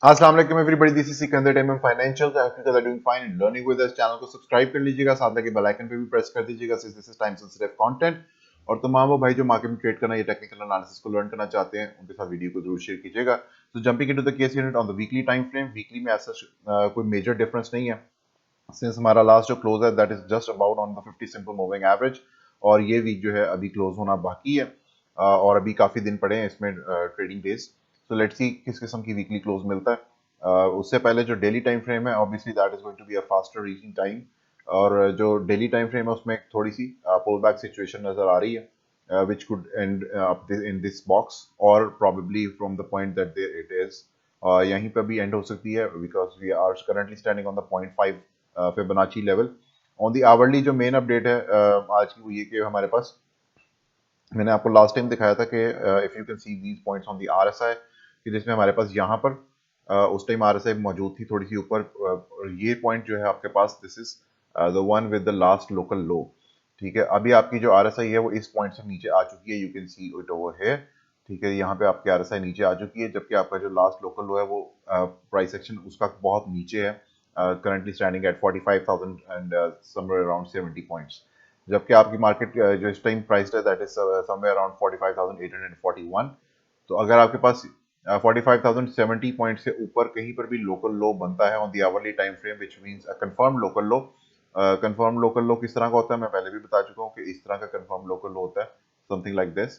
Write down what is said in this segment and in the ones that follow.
अस्सलाम वालेकुम everybody, this is Sikandar Time Financial. I hope you are doing fine and learning with us. Channel को subscribe कर लीजिएगा, साथ लगे बेल आइकन पे भी प्रेस कर दीजिएगा since this is time sensitive content. और तमाम वो भाई जो मार्केट में ट्रेड करना या टेक्निकल एनालिसिस को लर्न करना चाहते हैं, उनके साथ वीडियो को जरूर शेयर कीजिएगा। So jumping into the case unit on the weekly time frame, weekly में ऐसा कोई मेजर डिफरेंस नहीं है सिंस हमारा लास्ट जो क्लोज है that is just about on the 50 simple moving average. और ये वीक जो है अभी क्लोज होना बाकी है, और अभी काफी दिन पड़े हैं इसमें trading days. So let's see किस किस्म की वीकली क्लोज मिलता है। उससे पहले जो डेली टाइम फ्रेम है, obviously that is going to be a faster reaching time. और जो डेली टाइम फ्रेम है उसमें एक थोड़ी सी पुल बैक सिचुएशन नजर आ रही है, which could end up in this box or probably from the point that it is यहीं पर भी एंड हो सकती है because we are currently standing on the 0.5 Fibonacci level. On the hourly जो मेन अपडेट है आज की, वो ये कि हमारे पास, मैंने आपको लास्ट टाइम दिखाया था कि if you can see these points on the RSI, कि जिसमें हमारे पास यहाँ पर उस टाइम आरएसआई मौजूद थी थोड़ी सी ऊपर, और ये पॉइंट जो है आपके पास, this is the one with the last local low. ठीक है, अभी आपकी जो आरएसआई है वो इस पॉइंट से नीचे आ चुकी है, you can see it over here. ठीक है, यहाँ पे आपकी आरएसआई नीचे आ चुकी है, जबकि आपका जो लास्ट लोकल लो है वो प्राइस एक्शन उसका बहुत नीचे है, currently standing at 45,000 and somewhere around 70 points. जबकि आपकी मार्केट जो इस टाइम प्राइस है दैट इज समवेयर अराउंड 45,841। तो अगर आपके पास 45,070 पॉइंट से ऊपर कहीं पर भी लोकल लो बनता है on the hourly time frame, which means a confirm local low. Confirm local low किस तरह का होता है, मैं पहले भी बता चुका हूँ कि इस तरह का कंफर्म लोकल लो होता है, समथिंग लाइक दिस।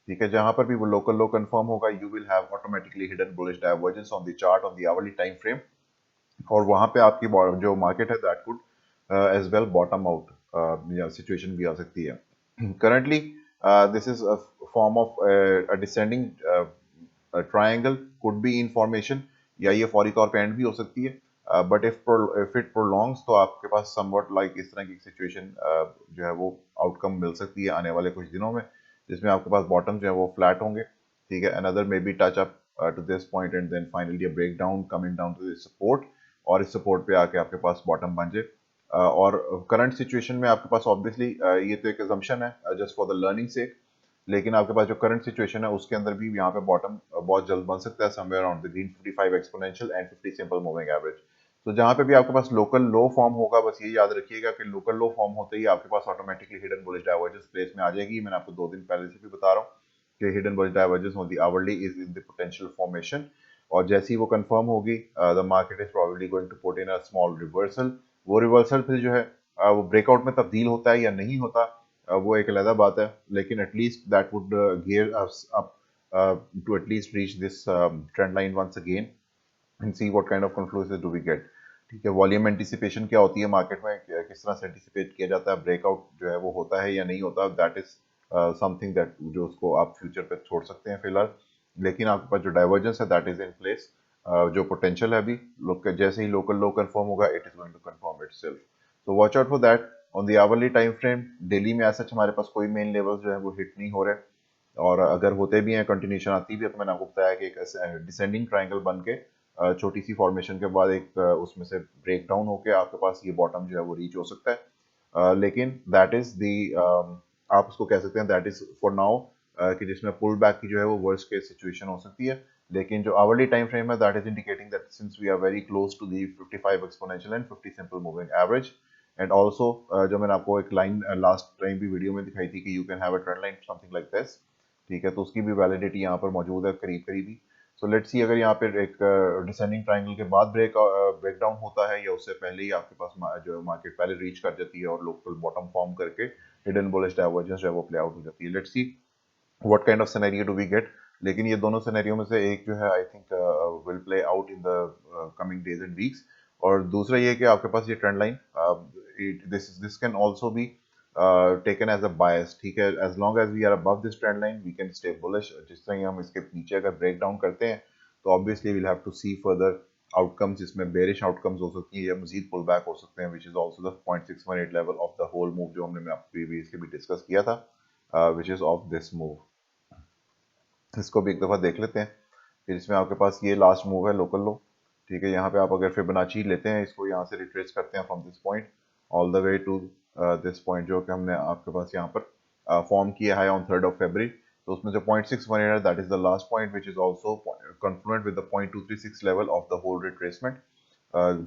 ठीक है, जहां पर भी वो लोकल लो कंफर्म होगा, you will have automatically hidden bullish divergence on the chart on the hourly time frame. और वहां पे आपकी जो मार्केट है that could as well bottom out, या सिचुएशन भी आ सकती है। Currently this is a form of a descending triangle, could be in formation, या ये फौरी तौर पे एंड भी हो सकती है। बट इफ इट प्रोलॉन्ग्स तो आपके पास समवट लाइक इस तरह की सिचुएशन जो है वो आउटकम मिल सकती है आने वाले कुछ दिनों में, जिसमें आपके पास बॉटम जो है वो फ्लैट होंगे। ठीक है, another maybe touch up to this point and then finally a breakdown coming down to this support, और इस सपोर्ट पे आके आपके पास बॉटम बन जाए। और करंट सिचुएशन में आपके पास ऑब्वियसली ये तो एक assumption है जस्ट फॉर द लर्निंग सेक, लेकिन आपके पास जो करंट सिचुएशन है उसके अंदर भी यहाँ पे बॉटम बहुत जल्द बन सकता है, somewhere around the green 55 exponential and 50 simple moving average. तो जहाँ पे भी आपके पास लोकल लो फॉर्म होगा, बस ये याद रखिएगा कि लोकल लो फॉर्म होते ही आपके पास automatically hidden bullish divergence place में आ जाएगी। मैंने आपको 2 दिन पहले से भी बता रहा हूँ कि hidden bullish divergence on the hourly is in the potential formation, और जैसे ही वो कंफर्म होगी the market is probably going to put in a small reversal. वो रिवर्सल फिर जो है वो ब्रेकआउट में तब्दील होता है या नहीं होता, वो एक अलग बात है, लेकिन at least that would gear us up to at least reach this trend line once again and see what kind of conclusion do we get. ठीक है, वॉल्यूम एंटिसिपेशन क्या होती है मार्केट में, किस तरह से एंटिसिपेट किया जाता है, ब्रेकआउट जो है वो होता है या नहीं होता, दैट इज समथिंग दैट जो उसको आप फ्यूचर पे छोड़ सकते हैं फिलहाल। लेकिन आपके पास जो डाइवर्जेंस है दैट इज इन प्लेस, जो पोटेंशियल है अभी, लोग जैसे ही लोकल लो कंफर्म होगा it is going to confirm itself. तो watch out for that on the hourly time frame. Daily में ऐसा हमारे पास कोई मेन लेवल जो है वो हिट नहीं हो रहे, और अगर होते भी हैं, कंटिन्यूशन आती भी है, तो मैंने आपको बताया कि एक डिसेंडिंग ट्रायंगल बन के छोटी सी फॉर्मेशन के बाद एक उसमें से ब्रेक डाउन होके आपके पास ये बॉटम जो है वो रीच हो सकता है। लेकिन दैट इज दी, आप उसको कह सकते हैं दैट इज फॉर नाउ, कि जिसमें पुल बैक की जो है वो वर्स्ट केस सिचुएशन हो सकती है। लेकिन जो आवरली टाइम फ्रेम है that is indicating that since we are very close to the 55 exponential and 50 simple moving average. And also जो मैंने आपको एक लाइन लास्ट टाइम भी वीडियो में दिखाई थी कि you can have a trend line something like this. ठीक है, तो उसकी भी वैलिडिटी यहाँ पर मौजूद है करीब करीब ही। सो लेट्स सी अगर यहाँ पे एक डिसेंडिंग ट्रायंगल के बाद ब्रेक डाउन होता है, या उससे पहले ही आपके पास जो मार्केट पहले रीच कर जाती है और लोकल बॉटम फॉर्म करके हिडन बुलिश डाइवर्जेंस जो है वो प्ले आउट हो जाती है। Let's see what kind of scenario do we get. लेकिन ये दोनों सिनेरियो में से एक जो है I think will play out in the coming days and weeks. और दूसरा ये कि आपके पास ये trend line, this can also be taken as a bias. ठीक है, as long as we are above this trend line we can stay bullish. जिस तरह ही हम इसके नीचे अगर ब्रेक डाउन करते हैं तो obviously we'll have to see further outcomes, जिसमें बेरिश आउटकम्स हो सकती है या मजीद पुल बैक हो सकते हैं, which is also the 0.618 level of the whole move जो हमने प्रीवियसली भी डिस्कस किया था, which is of this move. इसको भी एक दफ़ा देख लेते हैं कि जिसमें आपके पास ये लास्ट मूव है लोकल लो। ठीक है, यहाँ पे आप अगर फिबोनाची लेते हैं, इसको यहाँ से रिट्रेस करते हैं from this point all the way to this point, जो कि हमने आपके पास यहाँ पर फॉर्म किया है ऑन 3rd of February। तो उसमें जो 0.618 है that is the last point which is also confluent with the 0.236 level of the whole retracement.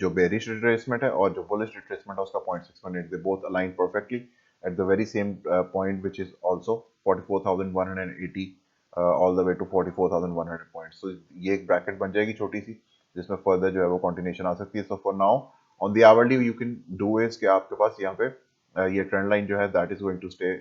जो bearish retracement है और जो bullish retracement है उसका 0.618 they both align perfectly at the very same point which is also 44,180 all the way to 44,100 points. So ये एक bracket बन जाएगी छोटी सी जिसमें further जो है वो continuation आ सकती है. So for now on the hourly you can do is कि आपके पास यहाँ पे ये ट्रेंड लाइन जो है that is going to stay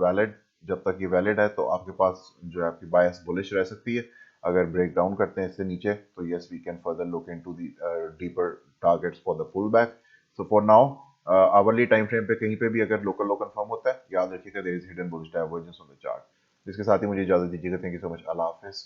valid. जब तक ये वैलिड है तो आपके पास जो है आपकी बायस बुलिश रह सकती है. अगर ब्रेक डाउन करते हैं इससे नीचे तो yes we can further look into the deeper targets for the pullback. So for now hourly time frame पे कहीं पे भी अगर लोकल लो कंफर्म होता है याद रखिएगा there is hidden bullish divergence on the chart. इसके साथ ही मुझे इजाजत दीजिएगा. Thank you so much. अल्लाह हाफिज.